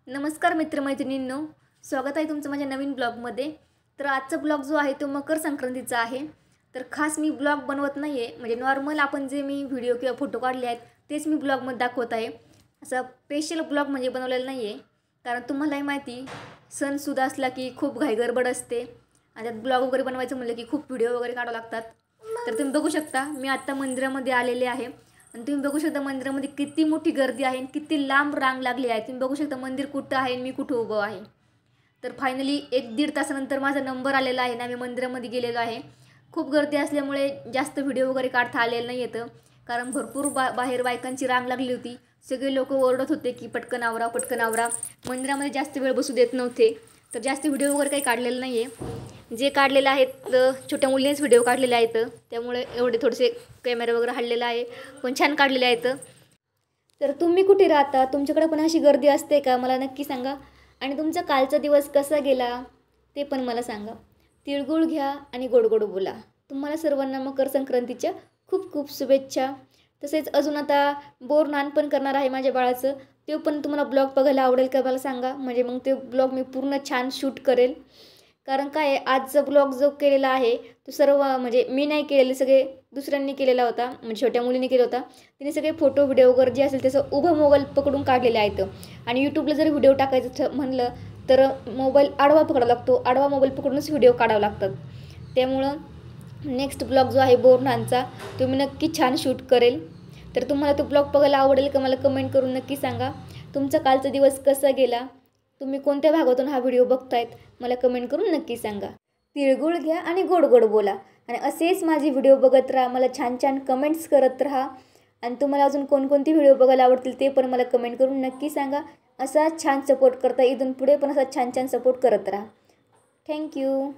नमस्कार मित्रमैत्रिणींनो, स्वागत आहे तुमचं माझ्या नवीन ब्लॉगमध्ये। तर आजचा ब्लॉग जो आहे तो मकर संक्रांतीचा आहे। तर खास मी ब्लॉग बनवत नाही आहे, म्हणजे नॉर्मल आपण जे मी व्हिडिओ किंवा फोटो काढले आहेत तेच मी ब्लॉगमध्ये दाखवत आहे। असा स्पेशल ब्लॉग म्हणजे बनवलेला नाही आहे, कारण तुम्हालाही माहिती सण सुद्धा असला की खूप घाईगडबड असते आणि त्यात ब्लॉग वगैरे बनवायचं म्हणलं की खूप व्हिडिओ वगैरे काढावं लागतात। तर तुम्ही बघू शकता मी आता मंदिरामध्ये आलेले आहे आणि तुम्ही बघू शकता मंदिरामध्ये किती मोठी गर्दी आहे आणि किती लांब रांग लागली आहे। तुम्ही बघू शकता मंदिर कुठं आहे आणि मी कुठं उभं आहे। तर फायनली 1-1.5 तासानंतर माझा नंबर आलेला आहे ना, मी मंदिरामध्ये गेलेलो आहे। खूप गर्दी असल्यामुळे जास्त व्हिडिओ वगैरे काढता आलेलं नाही येतं, कारण भरपूर बाहेर बायकांची रांग लागली होती। सगळे लोक ओरडत होते की पटकन आवरा पटकन आवरा, मंदिरामध्ये जास्त वेळ बसू देत नव्हते। तर जास्त व्हिडिओ वगैरे काही काढलेलं नाही आहे, जे काढलेलं आहेत छोट्या मुलींनीच व्हिडिओ काढलेले आहेत, त्यामुळे एवढे थोडेसे कॅमेरा वगैरे हल्लेला आहे, पण छान काढलेले आहेत। तर तुम्ही कुठे राहता, तुमच्याकडे पण अशी गर्दी असते का, मला नक्की सांगा। आणि तुमचा कालचा दिवस कसा गेला ते पण मला सांगा। तिळगुळ घ्या आणि गोड गोड बोला। तुम्हाला सर्वांना मकर संक्रांतीच्या खूप खूप शुभेच्छा। तसेच अजून आता बोरनान पण करणार आहे माझ्या बाळाचं, ते पण तुम्हाला ब्लॉग बघायला आवडेल का मला सांगा, म्हणजे मग ते ब्लॉग मी पूर्ण छान शूट करेल। कारण काय आहे, आजचा ब्लॉग जो केलेला आहे तो सर्व म्हणजे मी नाही केलेले, सगळे दुसऱ्यांनी केलेला होता, म्हणजे छोट्या मुलीने केला होता। तिने सगळे फोटो व्हिडिओ वगैरे जे असेल त्याचं उभं मोबाईल पकडून काढलेले आहेत। आणि यूट्यूबला जर व्हिडिओ टाकायचं म्हणलं तर मोबाईल आडवा पकडावा लागतो, आडवा मोबाईल पकडूनच व्हिडिओ काढावे लागतात। त्यामुळं नेक्स्ट ब्लॉग जो आहे बोरनानचा तो मी नक्की छान शूट करेल। तर तुम्हाला तो ब्लॉग बघायला आवडेल का मला कमेंट करून नक्की सांगा। तुमचा कालचा दिवस कसा गेला, तुम्ही कोणत्या भागातून हा व्हिडिओ बघतायत मला कमेंट करून नक्की सांगा। तिळगुळ घ्या आणि गोड गोड बोला आणि असेच माझे व्हिडिओ बघत राहा, मला छान छान कमेंट्स करत राहा। आणि तुम्हाला अजून कोणकोणती व्हिडिओ बघायला आवडतील ते पण मला कमेंट करून नक्की सांगा। असा छान सपोर्ट करता, इथून पुढे पण असा छान छान सपोर्ट करत राहा। थँक्यू।